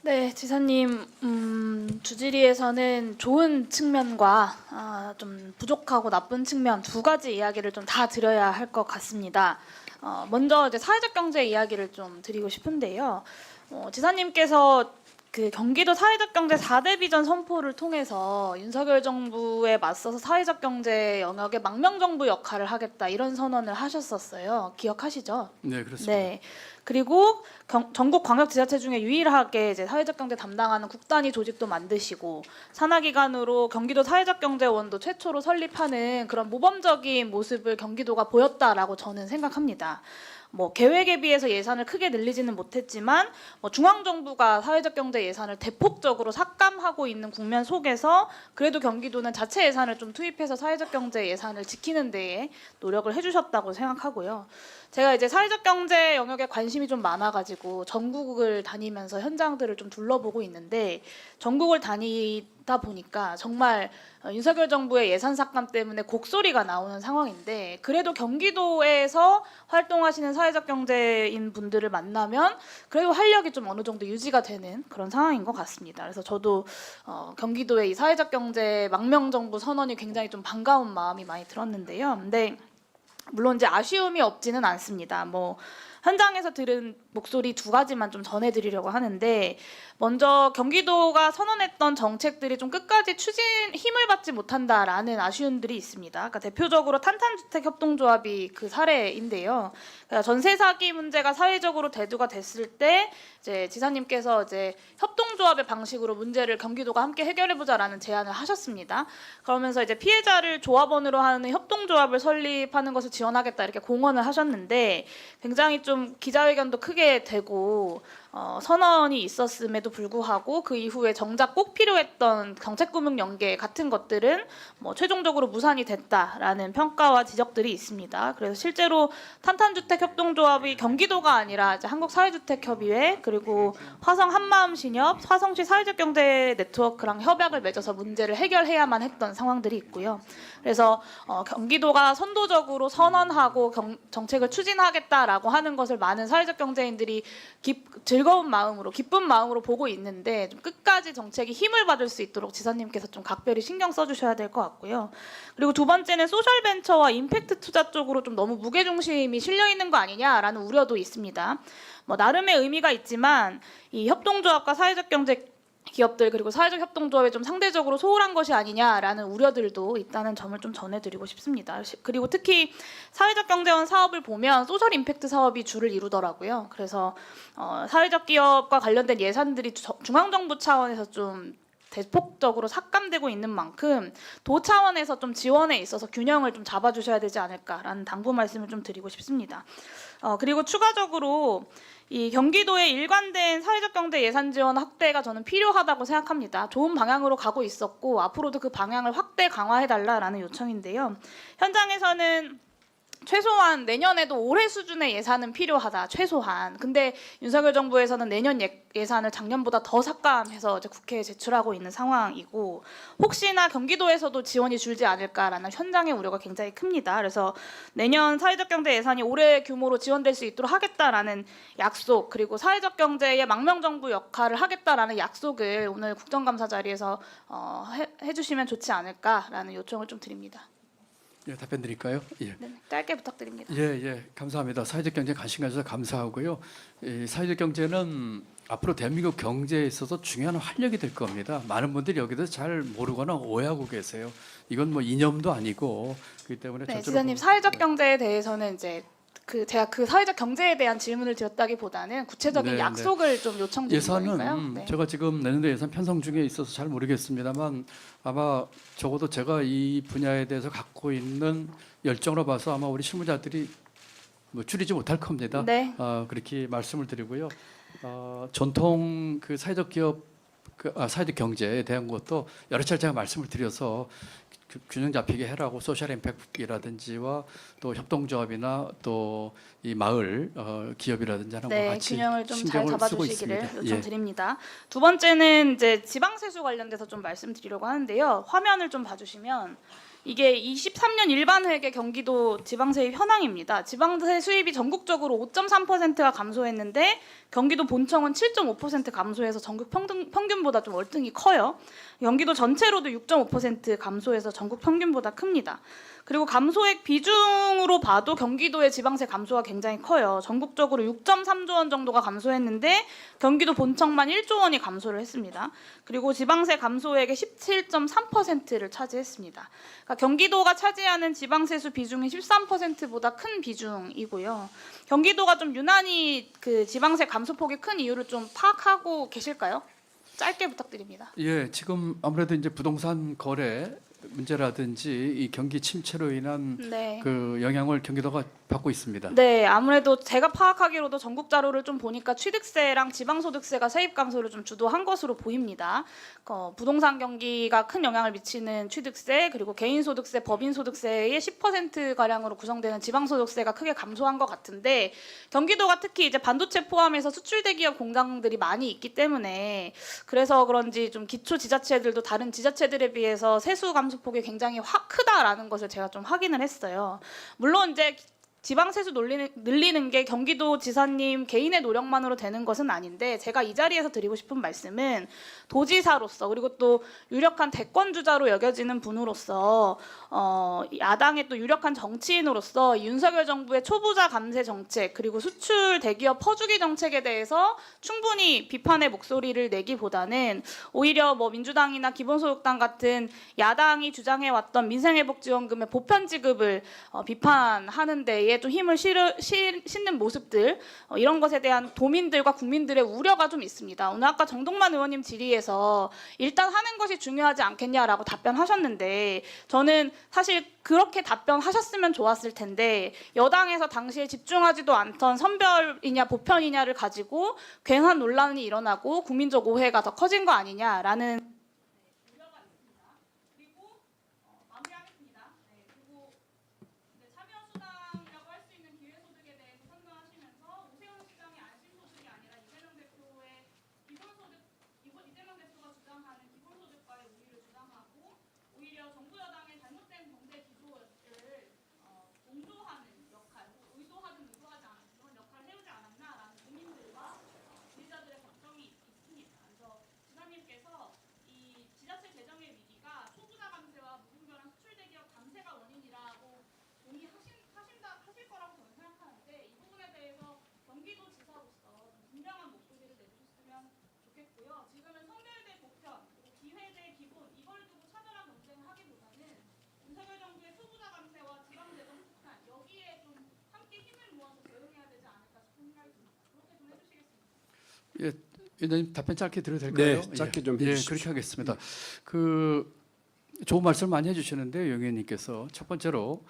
네, 지사님, 주지리에서는 좋은 측면과 좀 부족하고 나쁜 측면 두 가지 이야기를 좀 다 드려야 할 것 같습니다. 먼저 이제 사회적 경제 이야기를 좀 드리고 싶은데요. 지사님께서 그 경기도 사회적 경제 4대 비전 선포를 통해서 윤석열 정부에 맞서서 사회적 경제 영역의 망명 정부 역할을 하겠다 이런 선언을 하셨었어요. 기억하시죠? 네, 그렇습니다. 네. 그리고 전국 광역지자체 중에 유일하게 이제 사회적 경제 담당하는 국단위 조직도 만드시고 산하기관으로 경기도 사회적 경제원도 최초로 설립하는 그런 모범적인 모습을 경기도가 보였다라고 저는 생각합니다. 뭐 계획에 비해서 예산을 크게 늘리지는 못했지만 중앙 정부가 사회적 경제 예산을 대폭적으로 삭감하고 있는 국면 속에서 그래도 경기도는 자체 예산을 좀 투입해서 사회적 경제 예산을 지키는 데에 노력을 해주셨다고 생각하고요. 제가 이제 사회적 경제 영역에 관심이 좀 많아가지고 전국을 다니면서 현장들을 좀 둘러보고 있는데 전국을 다니다 보니까 정말 윤석열 정부의 예산 삭감 때문에 곡소리가 나오는 상황인데 그래도 경기도에서 활동하시는 사회적 경제인 분들을 만나면 그래도 활력이 좀 어느 정도 유지가 되는 그런 상황인 것 같습니다. 그래서 저도 경기도의 이 사회적 경제 망명 정부 선언이 굉장히 좀 반가운 마음이 많이 들었는데요. 근데 물론 이제 아쉬움이 없지는 않습니다. 현장에서 들은 목소리 두 가지만 좀 전해드리려고 하는데 먼저 경기도가 선언했던 정책들이 좀 끝까지 힘을 받지 못한다라는 아쉬움들이 있습니다. 그러니까 대표적으로 탄탄주택협동조합이 그 사례인데요. 그러니까 전세 사기 문제가 사회적으로 대두가 됐을 때 이제 지사님께서 이제 협동조합의 방식으로 문제를 경기도가 함께 해결해보자라는 제안을 하셨습니다. 그러면서 이제 피해자를 조합원으로 하는 협동조합을 설립하는 것을 지원하겠다 이렇게 공언을 하셨는데 굉장히 좀 기자회견도 크게 되고 선언이 있었음에도 불구하고 그 이후에 정작 꼭 필요했던 정책금융 연계 같은 것들은 최종적으로 무산이 됐다라는 평가와 지적들이 있습니다. 그래서 실제로 탄탄주택협동조합이 경기도가 아니라 이제 한국사회주택협의회 그리고 화성 한마음신협, 화성시 사회적경제 네트워크랑 협약을 맺어서 문제를 해결해야만 했던 상황들이 있고요. 그래서 경기도가 선도적으로 선언하고 정책을 추진하겠다라고 하는 것을 많은 사회적 경제인들이 즐거운 마음으로 기쁜 마음으로 보고 있는데 좀 끝까지 정책이 힘을 받을 수 있도록 지사님께서 좀 각별히 신경 써주셔야 될 것 같고요. 그리고 두 번째는 소셜 벤처와 임팩트 투자 쪽으로 좀 너무 무게중심이 실려 있는 거 아니냐라는 우려도 있습니다. 나름의 의미가 있지만 이 협동조합과 사회적 경제 기업들 그리고 사회적 협동조합에 좀 상대적으로 소홀한 것이 아니냐라는 우려들도 있다는 점을 좀 전해드리고 싶습니다. 그리고 특히 사회적 경제원 사업을 보면 소셜 임팩트 사업이 주를 이루더라고요. 그래서 사회적 기업과 관련된 예산들이 중앙정부 차원에서 좀 대폭적으로 삭감되고 있는 만큼 도 차원에서 좀 지원에 있어서 균형을 좀 잡아주셔야 되지 않을까라는 당부 말씀을 좀 드리고 싶습니다. 그리고 추가적으로 이 경기도의 일관된 사회적 경제 예산 지원 확대가 저는 필요하다고 생각합니다. 좋은 방향으로 가고 있었고 앞으로도 그 방향을 확대 강화해달라라는 요청인데요. 현장에서는 최소한 내년에도 올해 수준의 예산은 필요하다. 최소한. 근데 윤석열 정부에서는 내년 예산을 작년보다 더 삭감해서 이제 국회에 제출하고 있는 상황이고 혹시나 경기도에서도 지원이 줄지 않을까라는 현장의 우려가 굉장히 큽니다. 그래서 내년 사회적 경제 예산이 올해 규모로 지원될 수 있도록 하겠다라는 약속 그리고 사회적 경제의 망명 정부 역할을 하겠다라는 약속을 오늘 국정감사 자리에서 해주시면 좋지 않을까라는 요청을 좀 드립니다. 예, 답변 드릴까요? 예. 네, 짧게 부탁드립니다. 예, 감사합니다. 사회적 경제 관심 가져서 감사하고요. 이 사회적 경제는 앞으로 대한민국 경제에 있어서 중요한 활력이 될 겁니다. 많은 분들이 여기서 잘 모르거나 오해하고 계세요. 이건 이념도 아니고 그렇기 때문에 네, 지사님 사회적 경제에 대해서는 이제 제가 그 사회적 경제에 대한 질문을 드렸다기보다는 구체적인 약속을 좀 요청드린 거니까요. 예산은 제가 지금 내년도 예산 편성 중에 있어서 잘 모르겠습니다만 아마 적어도 제가 이 분야에 대해서 갖고 있는 열정으로 봐서 아마 우리 실무자들이 줄이지 못할 겁니다. 네. 그렇게 말씀을 드리고요. 전통 그 사회적 기업 사회적 경제에 대한 것도 여러 차례 제가 말씀을 드려서 균형 잡히게 해라고 소셜 임팩트라든지와 또 협동조합이나 또 이 마을 기업이라든지 하는 것 같이 균형을 좀 잘 잡아주시기를 요청드립니다. 예. 두 번째는 이제 지방세수 관련돼서 좀 말씀드리려고 하는데요. 화면을 좀 봐주시면 이게 23년 일반회계 경기도 지방세입 현황입니다. 지방세 수입이 전국적으로 5.3%가 감소했는데 경기도 본청은 7.5% 감소해서 전국 평균보다 좀 월등히 커요. 경기도 전체로도 6.5% 감소해서 전국 평균보다 큽니다. 그리고 감소액 비중으로 봐도 경기도의 지방세 감소가 굉장히 커요. 전국적으로 6.3조 원 정도가 감소했는데 경기도 본청만 1조 원이 감소를 했습니다. 그리고 지방세 감소액의 17.3%를 차지했습니다. 그러니까 경기도가 차지하는 지방세수 비중이 13%보다 큰 비중이고요. 경기도가 좀 유난히 그 지방세 감소폭이 큰 이유를 좀 파악하고 계실까요? 짧게 부탁드립니다. 예, 지금 아무래도 이제 부동산 거래 문제라든지 이 경기 침체로 인한 네. 그 영향을 경기도가 받고 있습니다. 네, 아무래도 제가 파악하기로도 전국 자료를 좀 보니까 취득세랑 지방소득세가 세입 감소를 좀 주도한 것으로 보입니다. 부동산 경기가 큰 영향을 미치는 취득세 그리고 개인소득세, 법인소득세의 10% 가량으로 구성되는 지방소득세가 크게 감소한 것 같은데 경기도가 특히 이제 반도체 포함해서 수출대기업 공장들이 많이 있기 때문에 그래서 그런지 좀 기초 지자체들도 다른 지자체들에 비해서 세수 감소폭이 굉장히 크다라는 것을 제가 좀 확인을 했어요. 물론 이제 지방세수 늘리는 게 경기도 지사님 개인의 노력만으로 되는 것은 아닌데 제가 이 자리에서 드리고 싶은 말씀은 도지사로서 그리고 또 유력한 대권주자로 여겨지는 분으로서 야당의 또 유력한 정치인으로서 윤석열 정부의 초부자 감세 정책 그리고 수출 대기업 퍼주기 정책에 대해서 충분히 비판의 목소리를 내기보다는 오히려 뭐 민주당이나 기본소득당 같은 야당이 주장해왔던 민생회복지원금의 보편 지급을 비판하는 데에 좀 힘을 싣는 모습들 이런 것에 대한 도민들과 국민들의 우려가 좀 있습니다. 오늘 아까 정동만 의원님 질의에서 일단 하는 것이 중요하지 않겠냐라고 답변하셨는데 저는 사실 그렇게 답변하셨으면 좋았을 텐데 여당에서 당시에 집중하지도 않던 선별이냐 보편이냐를 가지고 괜한 논란이 일어나고 국민적 오해가 더 커진 거 아니냐라는 예, 위원장님 답변 짧게 드려도 될까요? 네, 짧게 좀 예, 해주십시오. 그렇게 하겠습니다. 그 좋은 말씀 많이 해주시는데 영 의원님께서 첫 번째로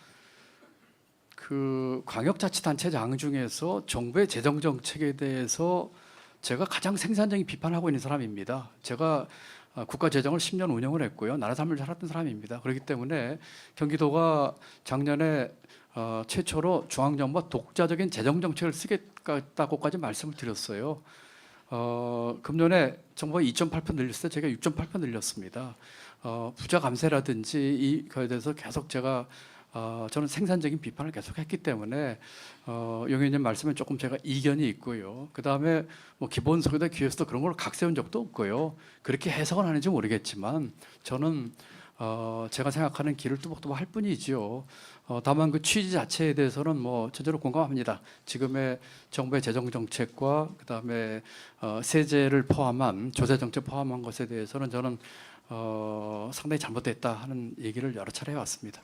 그 광역자치단체장 중에서 정부의 재정 정책에 대해서 제가 가장 생산적인 비판하고 있는 사람입니다. 제가 국가 재정을 10년 운영을 했고요, 나라 삶을 살았던 사람입니다. 그렇기 때문에 경기도가 작년에 최초로 중앙정부가 독자적인 재정 정책을 쓰겠다고까지 말씀을 드렸어요. 금년에 정부가 2.8% 늘렸을 때 제가 6.8% 늘렸습니다. 부자 감세라든지 이거에 대해서 계속 제가 저는 생산적인 비판을 계속했기 때문에 영 의원님 말씀에 조금 제가 이견이 있고요. 그 다음에 뭐 기본소득이나 기회수도 그런 걸 각세운 적도 없고요. 그렇게 해석은 하는지 모르겠지만 저는 제가 생각하는 길을 뚜벅뚜벅 할 뿐이지요. 다만 그 취지 자체에 대해서는 뭐 전적으로 공감합니다. 지금의 정부의 재정 정책과 그다음에 세제를 포함한 조세 정책 포함한 것에 대해서는 저는 상당히 잘못됐다 하는 얘기를 여러 차례 해왔습니다.